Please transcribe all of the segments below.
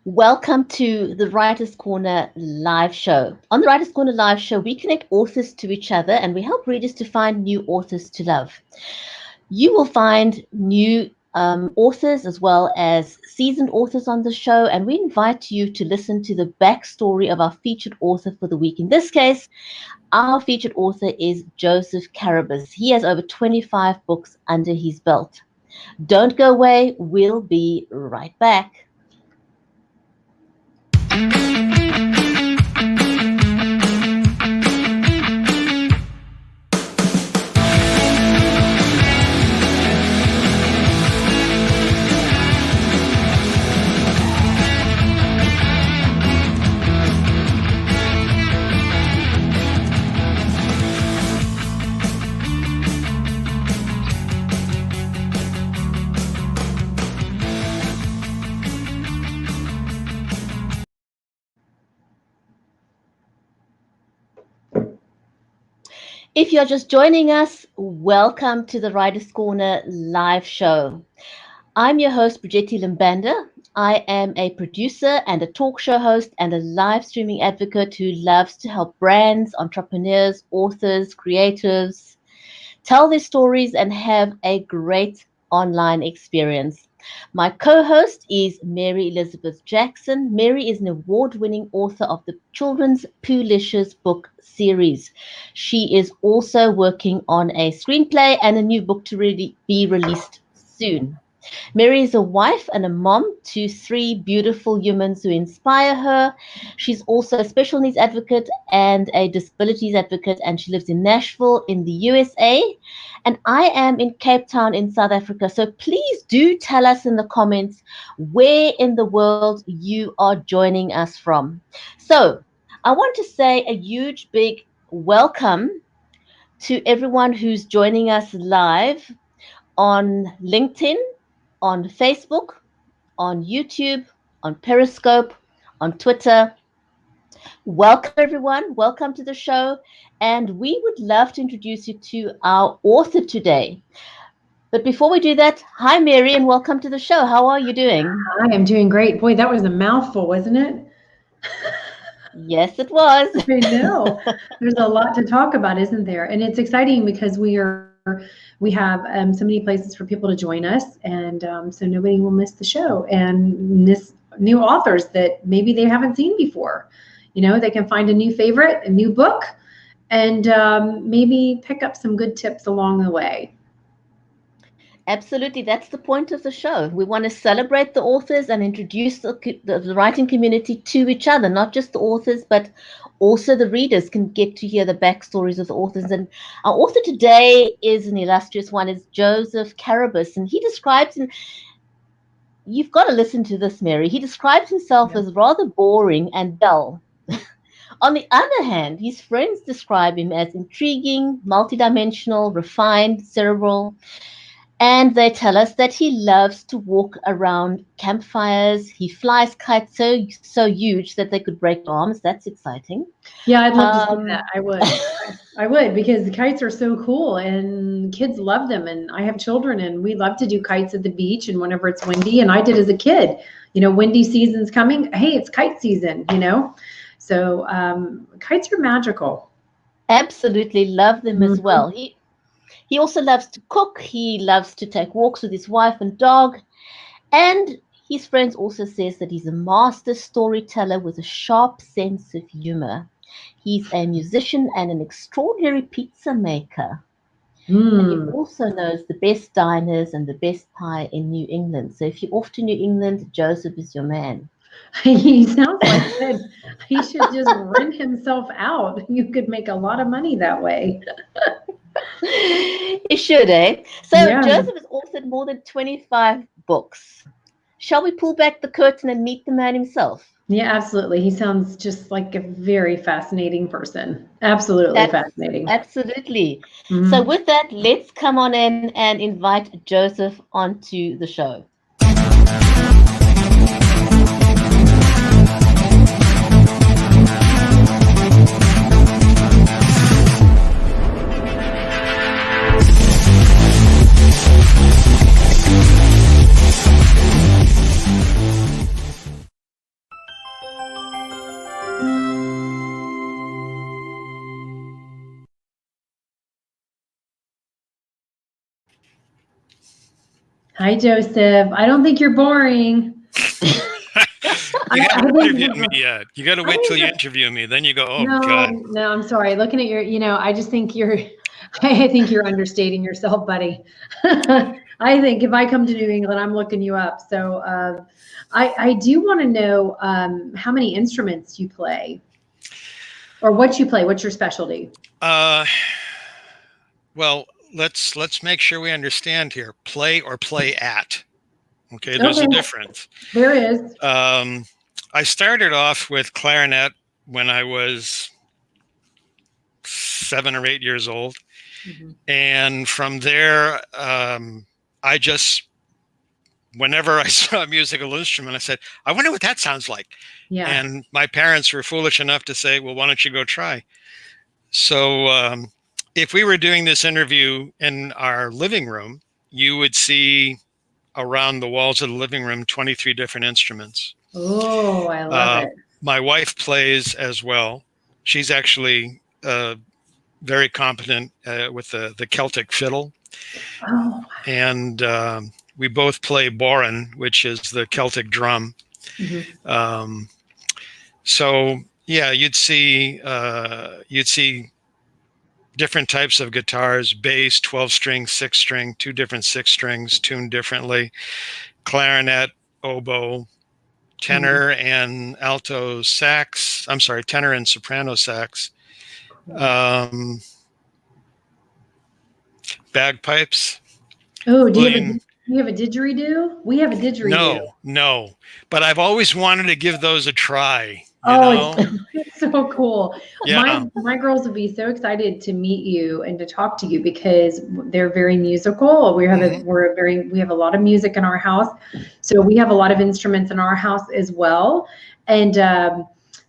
Welcome to the Writers' Corner live show. On the Writers' Corner live show, we connect authors to each other and we help readers to find new authors to love. You will find new authors as well as seasoned authors on the show, and we invite you to listen to the backstory of our featured author for the week. In this case, our featured author is Joseph Carrabis. He has over 25 books under his belt. Don't go away. We'll be right back. If you're just joining us, welcome to the Writers' Corner live show. I'm your host, Brigitte Limbanda. I am a producer and a talk show host and a live streaming advocate who loves to help brands, entrepreneurs, authors, creatives tell their stories and have a great online experience. My co-host is Mary Elizabeth Jackson. Mary is an award-winning author of the children's Poolicious book series. She is also working on a screenplay and a new book to be released soon. Mary is a wife and a mom to 3 beautiful humans who inspire her. She's also a special needs advocate and a disabilities advocate, and she lives in Nashua in the USA. And I am in Cape Town in South Africa. So please do tell us in the comments where in the world you are joining us from. So I want to say a huge, big welcome to everyone who's joining us live on LinkedIn, on Facebook, on YouTube, on Periscope, on Twitter. Welcome, everyone. Welcome to the show. And we would love to introduce you to our author today. But before we do that, hi, Mary, and welcome to the show. How are you doing? I am doing great. Boy, that was a mouthful, wasn't it? Yes, it was. I know. There's a lot to talk about, isn't there? And it's exciting because we have so many places for people to join us, and so nobody will miss the show and miss new authors that maybe they haven't seen before. You know, they can find a new favorite, a new book, and maybe pick up some good tips along the way. Absolutely. That's the point of the show. We want to celebrate the authors and introduce the writing community to each other, not just the authors, but also the readers can get to hear the backstories of the authors. And our author today is an illustrious one, is Joseph Carrabis. And he describes, and you've got to listen to this, Mary, he describes himself as rather boring and dull. On the other hand, his friends describe him as intriguing, multidimensional, refined, cerebral. And they tell us that he loves to walk around campfires. He flies kites so huge that they could break arms. That's exciting. Yeah, I'd love to see that. I would. I would, because the kites are so cool and kids love them. And I have children and we love to do kites at the beach and whenever it's windy. And I did as a kid, you know, windy season's coming. Hey, it's kite season, you know. So kites are magical. Absolutely love them as well. He also loves to cook. He loves to take walks with his wife and dog. And his friends also says that he's a master storyteller with a sharp sense of humor. He's a musician and an extraordinary pizza maker. And he also knows the best diners and the best pie in New England. So if you're off to New England, Joseph is your man. He sounds like it. He should just rent himself out. You could make a lot of money that way. He should, eh? So yeah. Joseph has authored more than 25 books. Shall we pull back the curtain and meet the man himself? Yeah, absolutely. He sounds just like a very fascinating person. Absolutely fascinating. Absolutely. So with that, let's come on in and invite Joseph onto the show. Hi, Joseph. I don't think you're boring. You I haven't think interviewed me yet. You got to wait till you interview me. Then you go, oh, God. no, I'm sorry. Looking at your, I just think I think you're understating yourself, buddy. I think if I come to New England, I'm looking you up. So I do want to know how many instruments you play or what you play. What's your specialty? Well, let's make sure we understand here. Play or play at. Okay, there's Okay, a difference. there is. I started off with clarinet when I was 7 or 8 years old. Mm-hmm. And from there, I just, whenever I saw a musical instrument, I said, I wonder what that sounds like. Yeah. And my parents were foolish enough to say, well, why don't you go try? So if we were doing this interview in our living room, you would see around the walls of the living room 23 different instruments. Oh, I love it. My wife plays as well. She's actually very competent with the Celtic fiddle. Oh. And we both play bodhrán, which is the Celtic drum. Mm-hmm. So yeah, you'd see different types of guitars: bass, 12-string, 6-string, 2 different 6 strings tuned differently, clarinet, oboe, tenor and alto sax. I'm sorry, tenor and soprano sax. Bagpipes. Oh, do you have a didgeridoo? We have a didgeridoo. No. But I've always wanted to give those a try. It's so cool. Yeah. My girls would be so excited to meet you and to talk to you because they're very musical. We have we have a lot of music in our house, so we have a lot of instruments in our house as well. And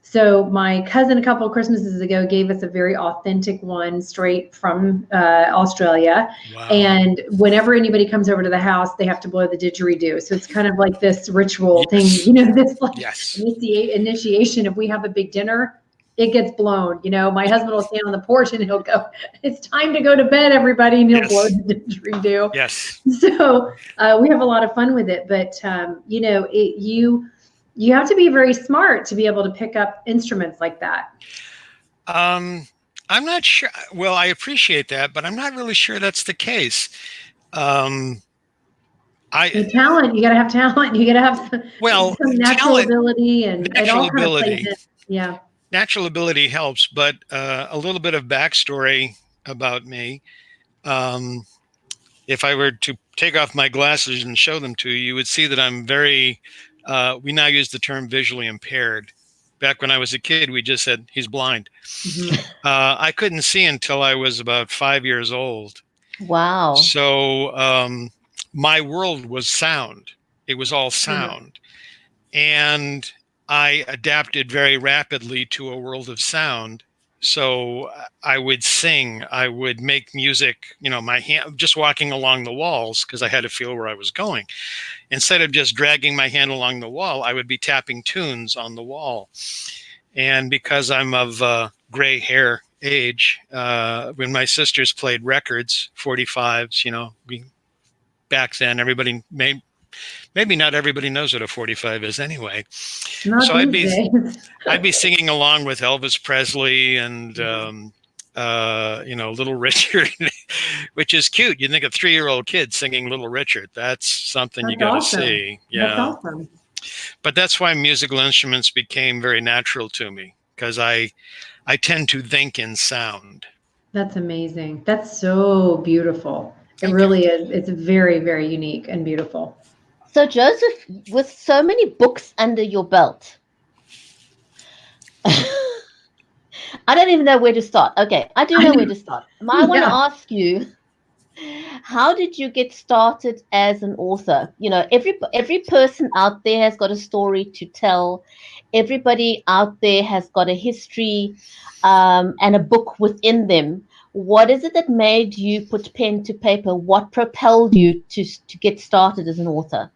so my cousin a couple of Christmases ago gave us a very authentic one straight from Australia. Wow. And whenever anybody comes over to the house, they have to blow the didgeridoo. So it's kind of like this ritual thing, this like initiation. If we have a big dinner, it gets blown. My husband will stand on the porch and he'll go, "It's time to go to bed, everybody," and he'll blow the didgeridoo. Yes. So we have a lot of fun with it. But you have to be very smart to be able to pick up instruments like that. I'm not sure. Well, I appreciate that, but I'm not really sure that's the case. The talent, you got to have talent. You got to have some natural ability and natural ability. Yeah. Natural ability helps, but a little bit of backstory about me. If I were to take off my glasses and show them to you, you would see that I'm very, we now use the term visually impaired. Back when I was a kid, we just said he's blind. Mm-hmm. I couldn't see until I was about 5 years old. Wow. So my world was sound. It was all sound. Mm-hmm. And I adapted very rapidly to a world of sound. So I would sing, I would make music, my hand, just walking along the walls because I had to feel where I was going. Instead of just dragging my hand along the wall, I would be tapping tunes on the wall. And because I'm of gray hair age, when my sisters played records, 45s, back then, everybody maybe not everybody knows what a 45 is anyway. So I'd be singing along with Elvis Presley and Little Richard, which is cute. You think a 3-year-old kid singing Little Richard, that's something you got to see. Yeah. That's awesome. But that's why musical instruments became very natural to me, because I tend to think in sound. That's amazing. That's so beautiful. It really is. It's very, very unique and beautiful. So Joseph, with so many books under your belt, I don't even know where to start. Okay, I do know where to start. I want to ask you, how did you get started as an author? Every person out there has got a story to tell. Everybody out there has got a history and a book within them. What is it that made you put pen to paper? What propelled you to get started as an author?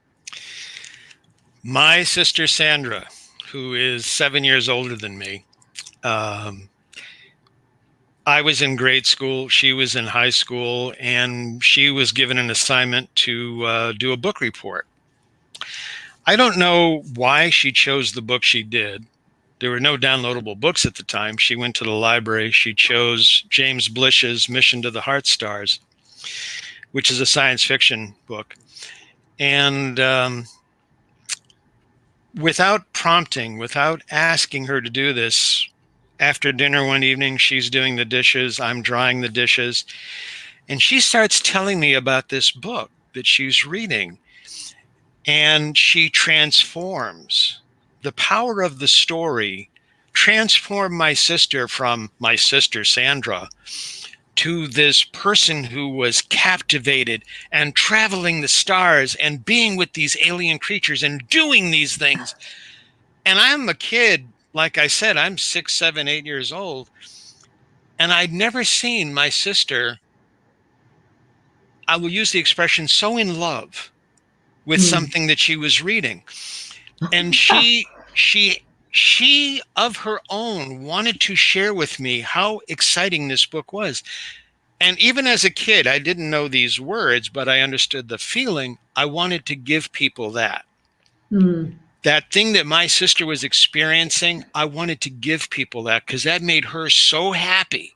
My sister Sandra, who is 7 years older than me, I was in grade school, she was in high school, and she was given an assignment to do a book report. I don't know why she chose the book she did. There were no downloadable books at the time. She went to the library. She chose James Blish's Mission to the Heart Stars, which is a science fiction book. And without prompting, without asking her to do this, after dinner one evening, she's doing the dishes, I'm drying the dishes, and she starts telling me about this book that she's reading. And she transforms. The power of the story transformed my sister from my sister Sandra to this person who was captivated and traveling the stars and being with these alien creatures and doing these things. And I'm a kid, like I said, I'm 6, 7, 8 years old. And I'd never seen my sister, I will use the expression, so in love with something that she was reading. And she of her own wanted to share with me how exciting this book was. And even as a kid, I didn't know these words, but I understood the feeling. I wanted to give people that. That thing that my sister was experiencing, I wanted to give people that because that made her so happy,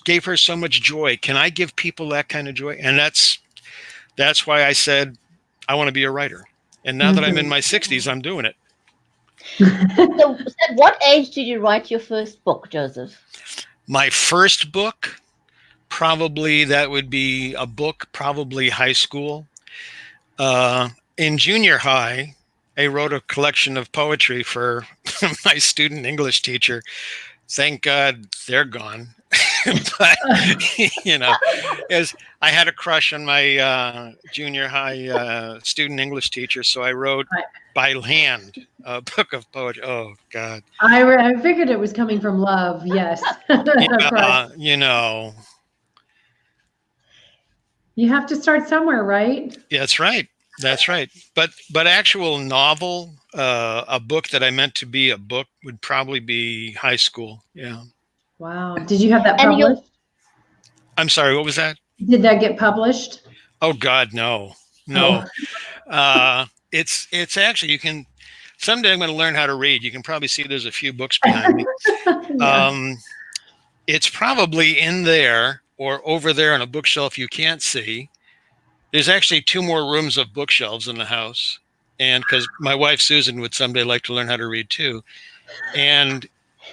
gave her so much joy. Can I give people that kind of joy? And that's why I said I want to be a writer. And now that I'm in my 60s, I'm doing it. So at what age did you write your first book, Joseph? My first book, probably that would be a book, probably high school. In junior high, I wrote a collection of poetry for my student English teacher. Thank God they're gone. But, as I had a crush on my junior high student English teacher, so I wrote by hand a book of poetry. Oh, God. I figured it was coming from love, yes. You have to start somewhere, right? Yeah, that's right. That's right. But actual novel, a book that I meant to be a book would probably be high school. Yeah. Wow. Did you have that published? I'm sorry, what was that? Did that get published? Oh God, no. It's actually, you can, someday I'm going to learn how to read. You can probably see there's a few books behind me. Yeah. It's probably in there or over there on a bookshelf you can't see. There's actually 2 more rooms of bookshelves in the house. And because my wife, Susan, would someday like to learn how to read too. And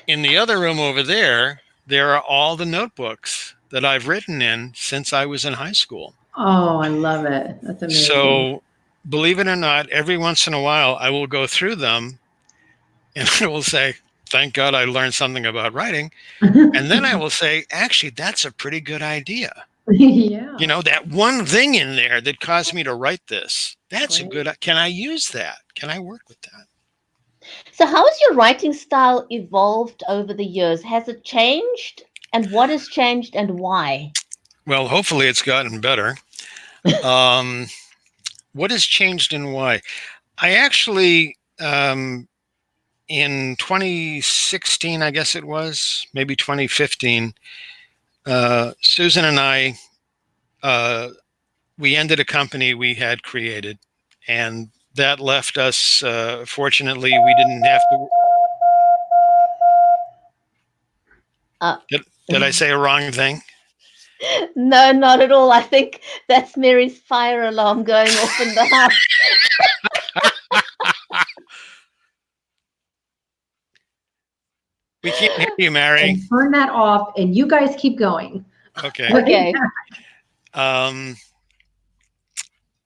in the other room over there are all the notebooks that I've written in since I was in high school. Oh, I love it. That's amazing. So believe it or not, every once in a while, I will go through them and I will say, thank God I learned something about writing. And then I will say, actually, that's a pretty good idea. Yeah. That one thing in there that caused me to write this, that's a good, can I use that? Can I work with that? So how has your writing style evolved over the years? Has it changed? And what has changed and why? Well, hopefully it's gotten better. What has changed and why? I actually, in 2016, I guess it was, maybe 2015, Susan and I, we ended a company we had created, and that left us, fortunately, we didn't have to. Did I say a wrong thing? No, not at all. I think that's Mary's fire alarm going off in the house. We can't hear you, Mary. And turn that off, and you guys keep going. Okay. Okay.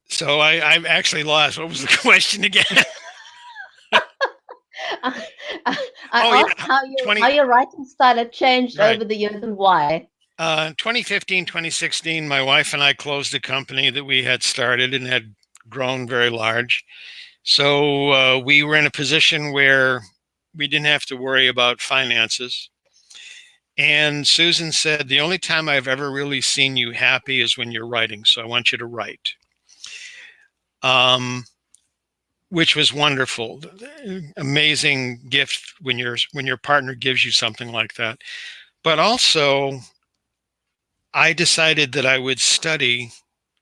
So I've actually lost. What was the question again? I asked how your writing style had changed over the years and why. 2015, 2016, my wife and I closed a company that we had started and had grown very large. So we were in a position where we didn't have to worry about finances. And Susan said, the only time I've ever really seen you happy is when you're writing. So I want you to write. Which was wonderful. Amazing gift when your partner gives you something like that. But also, I decided that I would study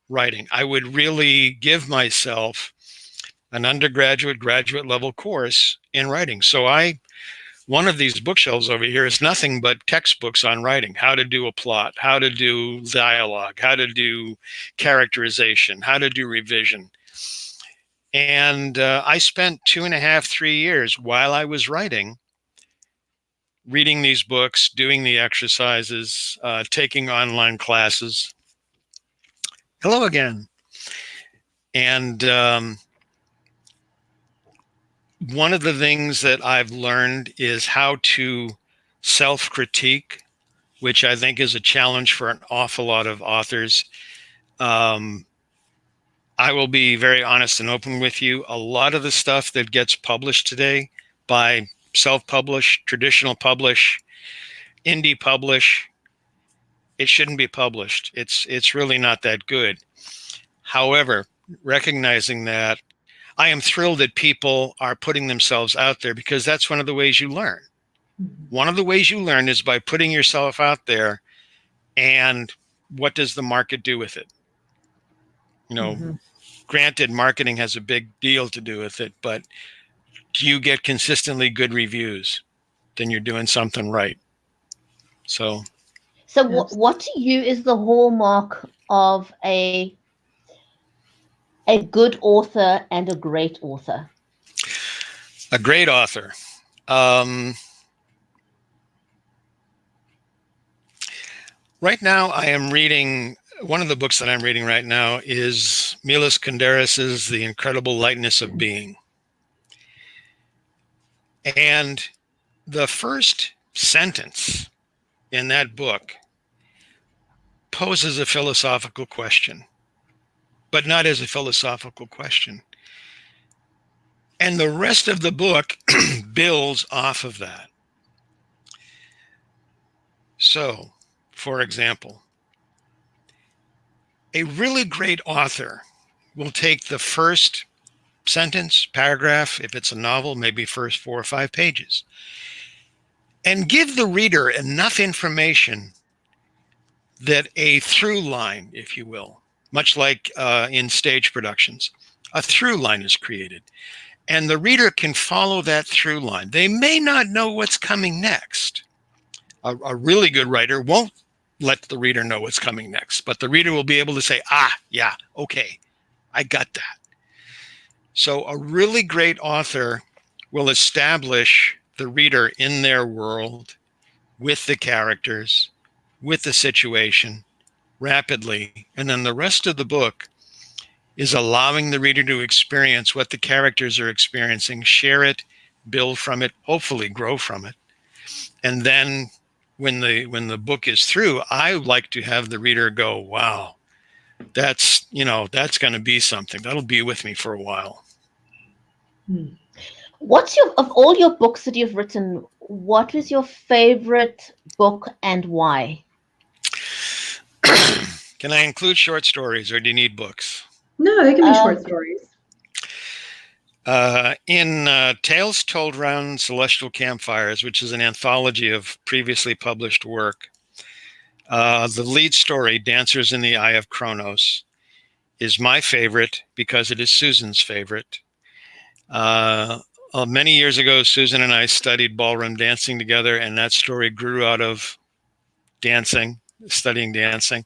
writing. I would really give myself an undergraduate, graduate level course in writing. So one of these bookshelves over here is nothing but textbooks on writing, how to do a plot, how to do dialogue, how to do characterization, how to do revision. And I spent 2.5, 3 years while I was writing, reading these books, doing the exercises, taking online classes. Hello again. And one of the things that I've learned is how to self-critique, which I think is a challenge for an awful lot of authors. I will be very honest and open with you. A lot of the stuff that gets published today by self-publish, traditional publish, indie publish, it shouldn't be published. It's really not that good. However, recognizing that, I am thrilled that people are putting themselves out there, because that's one of the ways you learn. One of the ways you learn is by putting yourself out there, and what does the market do with it? Granted, marketing has a big deal to do with it, but do you get consistently good reviews? Then you're doing something right. So what to you is the hallmark of a good author and a great author? a great author. Right now, I am reading, one of the books that I'm reading right now is Milos Kunderas's The Incredible Lightness of Being. And the first sentence in that book poses a philosophical question, but not as a philosophical question. And the rest of the book builds off of that. So, for example, a really great author will take the first sentence, paragraph, if it's a novel, maybe first 4 or 5 pages, and give the reader enough information that a through line, if you will, much like in stage productions, a through line is created. And the reader can follow that through line. They may not know what's coming next. A really good writer won't let the reader know what's coming next, but the reader will be able to say, yeah, okay, I got that. So a really great author will establish the reader in their world with the characters, with the situation rapidly. And then the rest of the book is allowing the reader to experience what the characters are experiencing, share it, build from it, hopefully grow from it. And then when the book is through, I like to have the reader go, wow, that's going to be something. That'll be with me for a while. Of all your books that you've written, what was your favorite book and why? Can I include short stories, or do you need books? No, they can be short stories. In Tales Told Round Celestial Campfires, which is an anthology of previously published work, the lead story, Dancers in the Eye of Kronos, is my favorite because it is Susan's favorite. Many years ago, Susan and I studied ballroom dancing together, and that story grew out of studying dancing.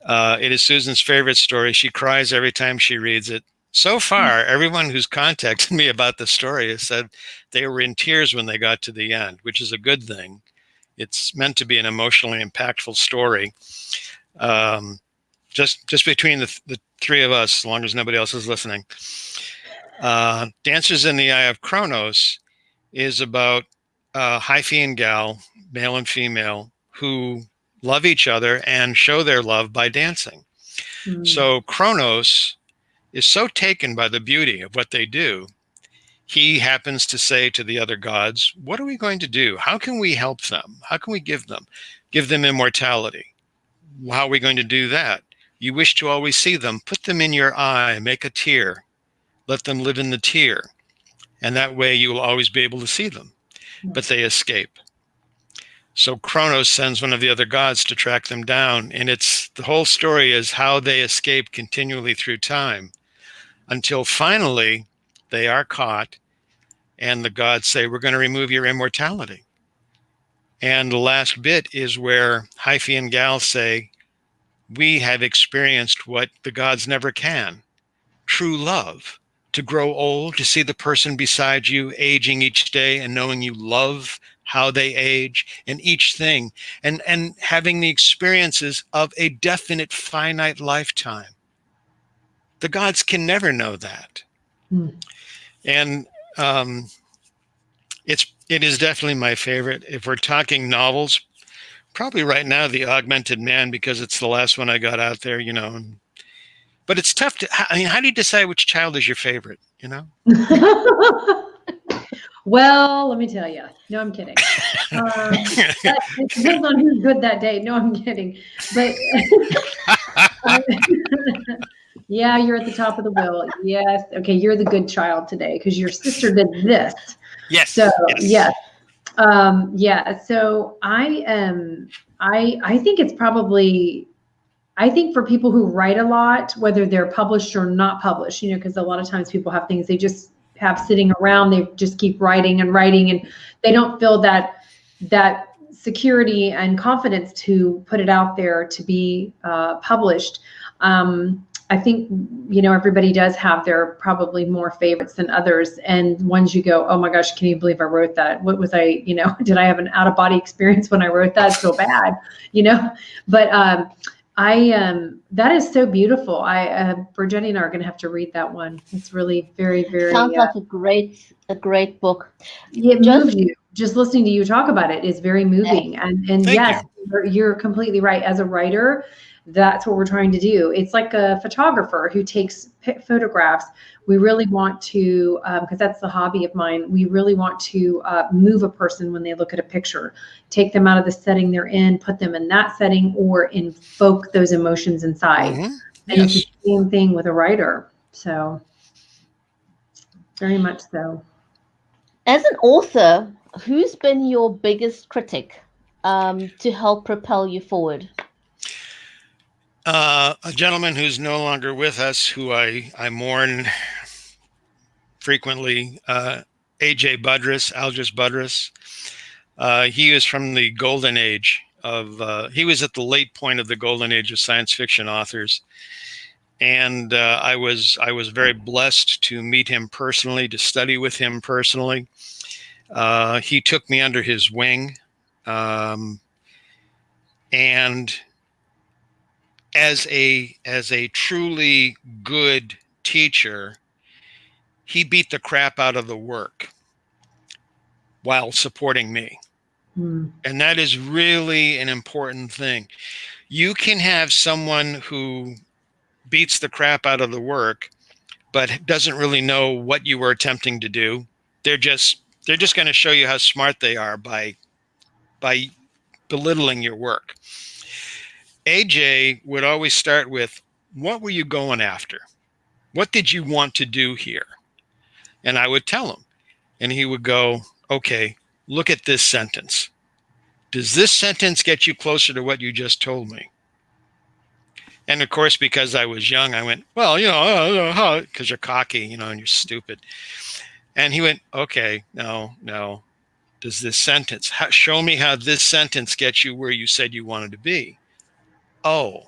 It is Susan's favorite story. She cries every time she reads it. So far, everyone who's contacted me about the story has said they were in tears when they got to the end, which is a good thing. It's meant to be an emotionally impactful story. Just between the three of us, as long as nobody else is listening. Dancers in the Eye of Kronos is about Hyphae and Gal, male and female, who love each other and show their love by dancing. So Kronos is so taken by the beauty of what they do, he happens to say to the other gods, what are we going to do? How can we help them? How can we give them immortality? How are we going to do that? You wish to always see them. Put them in your eye, make a tear. Let them live in the tear. And that way you will always be able to see them. But they escape. So Kronos sends one of the other gods to track them down. And the whole story is how they escape continually through time until finally they are caught. And the gods say, we're going to remove your immortality. And the last bit is where Hyphae and Gal say, we have experienced what the gods never can. True love, to grow old, to see the person beside you aging each day and knowing you love how they age and each thing and having the experiences of a definite finite lifetime. The gods can never know that. And it is definitely my favorite. If we're talking novels, probably right now, The Augmented Man, because it's the last one I got out there, but it's tough how do you decide which child is your favorite, Well, let me tell you. No, I'm kidding. It depends on who's good that day. No, I'm kidding. But yeah, you're at the top of the wheel. Yes. Okay, you're the good child today because your sister did this. Yes. So yes. Yeah. So I think it's probably. I think for people who write a lot, whether they're published or not published, because a lot of times people have things they just have sitting around, they just keep writing and writing, and they don't feel that security and confidence to put it out there to be published. I think, everybody does have their probably more favorites than others, and ones you go, oh my gosh, can you believe I wrote that? What was I, did I have an out of body experience when I wrote that? It's so bad, but that is so beautiful. Bridgetti and I are going to have to read that one. It's really very, very. Sounds like a great book. It moves you. Just listening to you talk about it is very moving. And yes, you're completely right. As a writer, that's what we're trying to do. It's like a photographer who takes photographs. We really want to, because that's the hobby of mine, we really want to move a person when they look at a picture, take them out of the setting they're in, put them in that setting, or invoke those emotions inside. Mm-hmm. And it's the same thing with a writer. So very much so. As an author, who's been your biggest critic to help propel you forward? A gentleman who's no longer with us, who I mourn frequently, Aldous Buttress. He was from the golden age he was at the late point of the golden age of science fiction authors. And I was very blessed to meet him personally, to study with him personally. He took me under his wing. And as a truly good teacher, he beat the crap out of the work while supporting me. And that is really an important thing. You can have someone who beats the crap out of the work, but doesn't really know what you were attempting to do. They're just going to show you how smart they are by belittling your work. AJ would always start with, what were you going after? What did you want to do here? And I would tell him, and he would go, okay, look at this sentence. Does this sentence get you closer to what you just told me? And of course, because I was young, I went, well, because you're cocky, and you're stupid. And he went, okay, no. Does this sentence, show me how this sentence gets you where you said you wanted to be? Oh,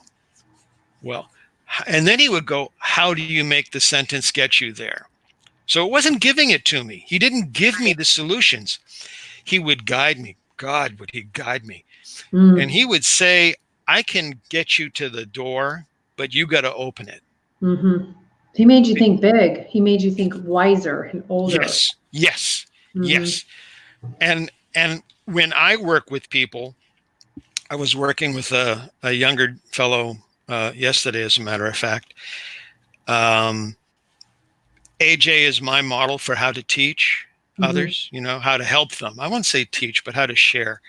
well, and then he would go, how do you make the sentence get you there? So it wasn't giving it to me. He didn't give me the solutions. He would guide me. God, would he guide me? And he would say, I can get you to the door, but you got to open it. Mm-hmm. He made you think big. He made you think wiser and older. Yes. And when I work with people, I was working with a younger fellow yesterday, as a matter of fact. AJ is my model for how to teach others, how to help them. I won't say teach, but how to share.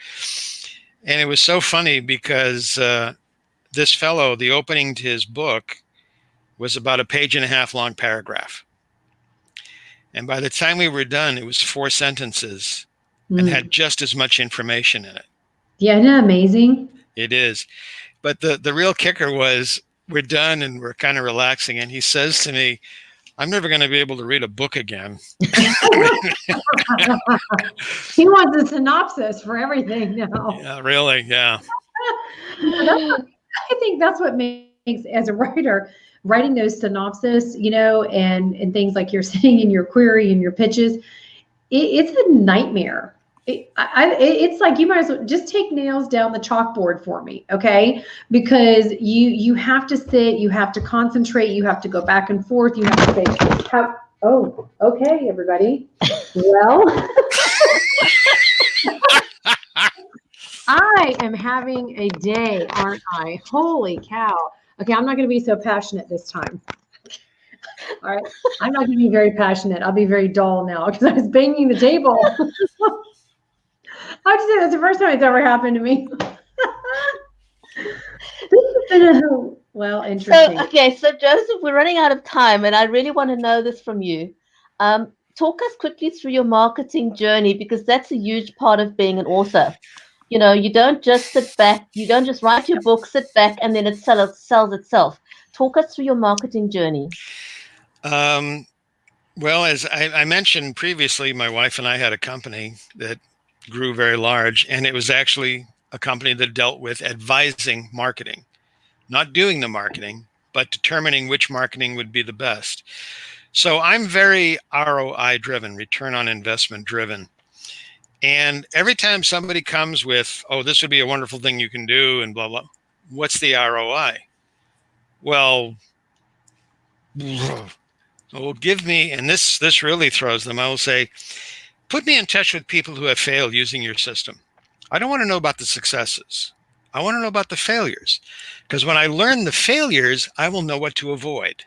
And it was so funny because this fellow, the opening to his book was about a 1.5-page long paragraph. And by the time we were done, it was 4 sentences and had just as much information in it. Yeah, isn't that amazing? It is. But the real kicker was we're done and we're kind of relaxing. And he says to me, I'm never going to be able to read a book again. He wants a synopsis for everything now. Yeah, really. Yeah. I think that's what makes, as a writer, writing those synopsis, and things like you're saying in your query and your pitches, it's a nightmare. It's like you might as well just take nails down the chalkboard for me, okay? Because you have to sit, you have to concentrate, you have to go back and forth, you have to say, oh, okay, everybody. Well, I am having a day, aren't I? Holy cow. Okay, I'm not going to be so passionate this time. All right, I'm not going to be very passionate. I'll be very dull now because I was banging the table. I have to say that's the first time it's ever happened to me. This has been interesting. So Joseph, we're running out of time, and I really want to know this from you. Talk us quickly through your marketing journey, because that's a huge part of being an author. You don't just sit back, you don't just write your book, sit back, and then it sells itself. Talk us through your marketing journey. Well, as I mentioned previously, my wife and I had a company that grew very large, and it was actually a company that dealt with advising marketing, not doing the marketing, but determining which marketing would be the best. So I'm very ROI driven, return on investment driven. And every time somebody comes with, oh, this would be a wonderful thing you can do and blah, blah, what's the ROI? Well, give me, and this really throws them, I will say, put me in touch with people who have failed using your system. I don't want to know about the successes. I want to know about the failures, because when I learn the failures, I will know what to avoid.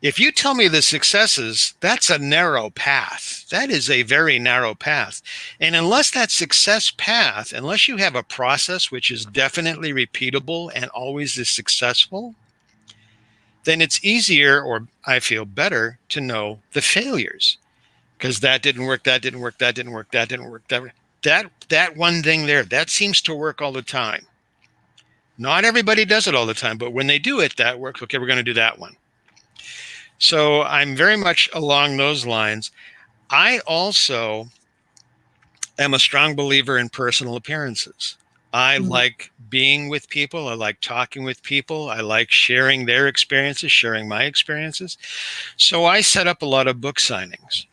If you tell me the successes, that's a narrow path. That is a very narrow path. And unless that success path, unless you have a process which is definitely repeatable and always is successful, then it's easier, or I feel better, to know the failures. Because that didn't work, that didn't work, that didn't work, that didn't work, that one thing there, that seems to work all the time. Not everybody does it all the time, but when they do it, that works. Okay, we're going to do that one. So I'm very much along those lines. I also am a strong believer in personal appearances. I like being with people. I like talking with people. I like sharing their experiences, sharing my experiences. So I set up a lot of book signings.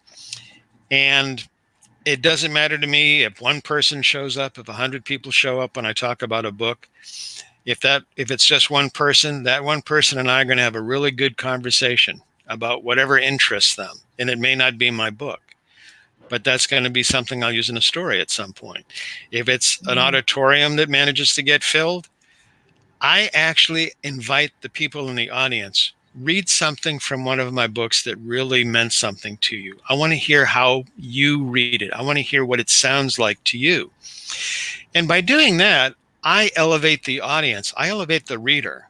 And it doesn't matter to me if one person shows up, if 100 people show up when I talk about a book. If it's just one person, that one person and I are going to have a really good conversation about whatever interests them. And it may not be my book, but that's going to be something I'll use in a story at some point. If it's an auditorium that manages to get filled, I actually invite the people in the audience, read something from one of my books that really meant something to you. I want to hear how you read it. I want to hear what it sounds like to you. And by doing that, I elevate the audience. I elevate the reader.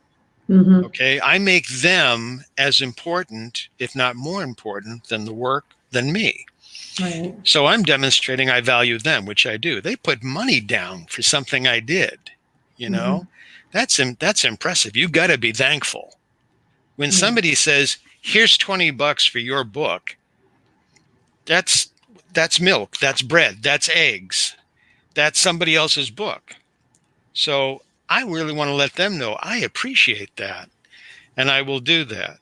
Okay. I make them as important, if not more important, than the work, than me. Right. So I'm demonstrating I value them, which I do. They put money down for something I did. That's impressive. You got to be thankful. When somebody says, here's $20 for your book, that's milk, that's bread, that's eggs, that's somebody else's book. So I really want to let them know I appreciate that. And I will do that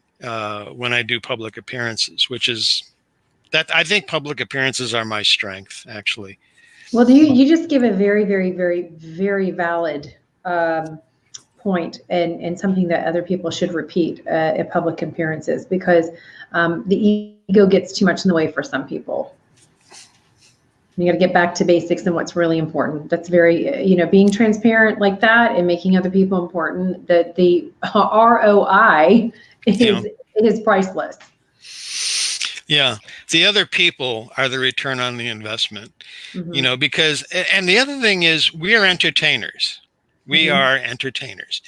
when I do public appearances, which is that I think public appearances are my strength, actually. Well, you just give a very, very, very, very valid point, and something that other people should repeat at public appearances, because the ego gets too much in the way for some people. You got to get back to basics and what's really important. That's very, being transparent like that and making other people important, that the ROI is priceless. Yeah. The other people are the return on the investment, because, and the other thing is we are entertainers. We are entertainers.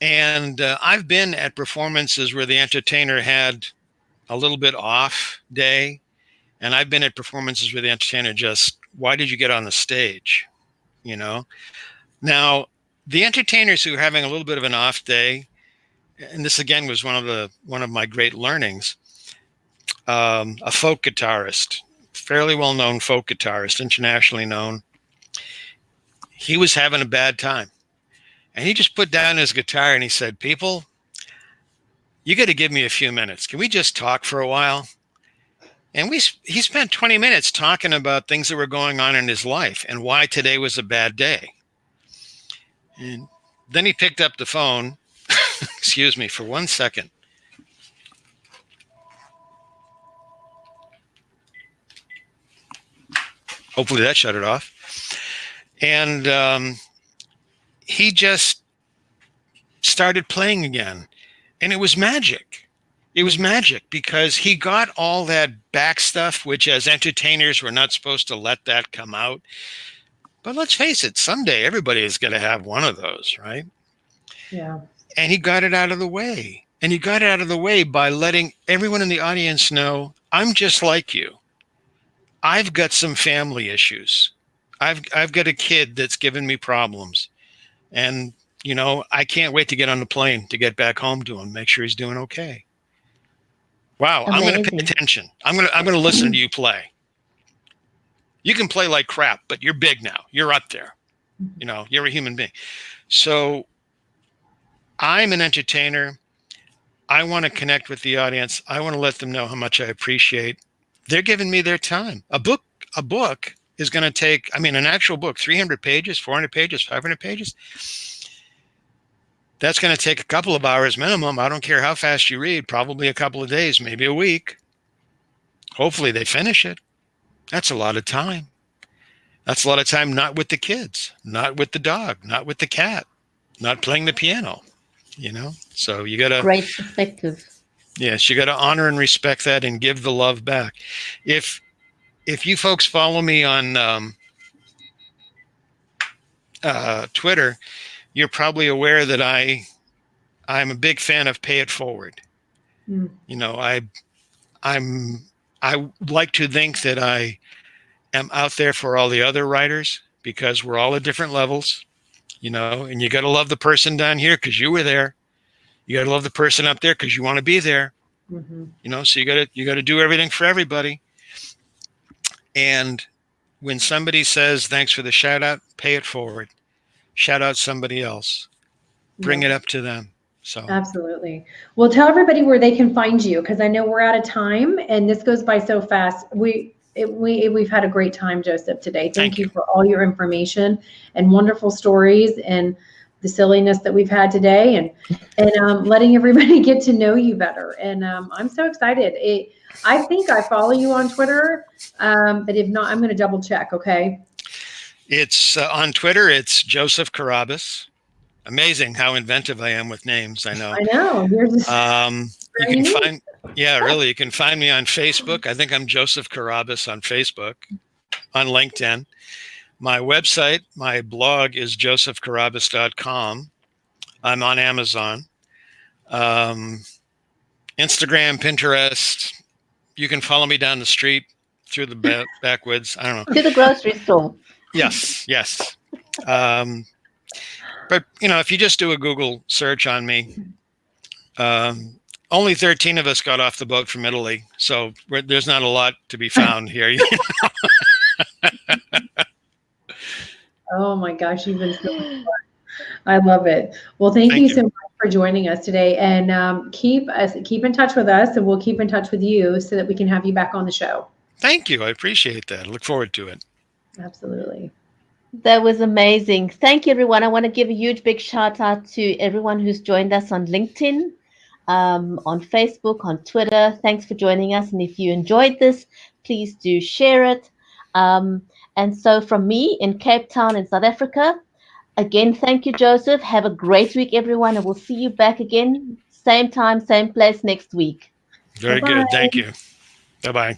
And I've been at performances where the entertainer had a little bit off day. And I've been at performances where the entertainer just, why did you get on the stage? you know. Now, the entertainers who are having a little bit of an off day, and this again was one of my great learnings, a folk guitarist, fairly well-known folk guitarist, internationally known. He was having a bad time. And he just put down his guitar and he said, "People, you got to give me a few minutes. Can we just talk for a while?" And he spent 20 minutes talking about things that were going on in his life and why today was a bad day. And then he picked up the phone. Excuse me for 1 second. Hopefully that shut it off. And he just started playing again. And it was magic. It was magic because he got all that back stuff, which as entertainers, we're not supposed to let that come out. But let's face it, someday everybody is going to have one of those, right? Yeah. And he got it out of the way. And he got it out of the way by letting everyone in the audience know, I'm just like you. I've got some family issues. I've got a kid that's given me problems. And, you know, I can't wait to get on the plane to get back home to him, make sure he's doing okay. Wow, Amazing. I'm going to pay attention. I'm going to listen to you play. You can play like crap, but you're big now. You're up there. You know, you're a human being. So I'm an entertainer. I want to connect with the audience. I want to let them know how much I appreciate. They're giving me their time. A book is going to take, I mean, an actual book, 300 pages, 400 pages, 500 pages. That's going to take a couple of hours minimum. I don't care how fast you read, probably a couple of days, maybe a week. Hopefully they finish it. That's a lot of time. That's a lot of time not with the kids, not with the dog, not with the cat, not playing the piano, you know? So you got to... Great perspective. Yes, you got to honor and respect that and give the love back. If you folks follow me on Twitter, you're probably aware that I'm a big fan of pay it forward. You know, I like to think that I am out there for all the other writers because we're all at different levels, you know, and you got to love the person down here because you were there. You got to love the person up there because you want to be there. You know, so you got to do everything for everybody. And when somebody says, thanks for the shout out, pay it forward. Shout out somebody else. Bring it up to them. So absolutely. Well, tell everybody where they can find you, because I know we're out of time and this goes by so fast. We've had a great time, Joseph, today. Thank you for all your information and wonderful stories and the silliness that we've had today and letting everybody get to know you better. And I'm so excited. I think I follow you on Twitter, but if not, I'm going to double check. Okay. It's on Twitter. It's Joseph Carrabis. Amazing how inventive I am with names. I know. I know. You're just you can find, really, you can find me on Facebook. I think I'm Joseph Carrabis on Facebook, on LinkedIn. My website, my blog is josephcarrabis.com. I'm on Amazon, Instagram, Pinterest. You can follow me down the street through the backwoods. I don't know. To the grocery store. Yes. But, you know, if you just do a Google search on me, only 13 of us got off the boat from Italy. So there's not a lot to be found here. You know? Oh my gosh, you've been so much fun. I love it. Well, thank you so much for joining us today, and keep in touch with us, and we'll keep in touch with you so that we can have you back on the show. Thank you. I appreciate that. I look forward to it. Absolutely. That was amazing. Thank you, everyone. I want to give a huge big shout out to everyone who's joined us on LinkedIn, on Facebook, on Twitter. Thanks for joining us. And if you enjoyed this, please do share it. And so from me in Cape Town in South Africa, again, thank you, Joseph. Have a great week, everyone. And we'll see you back again, same time, same place next week. Very good. Thank you. Bye-bye.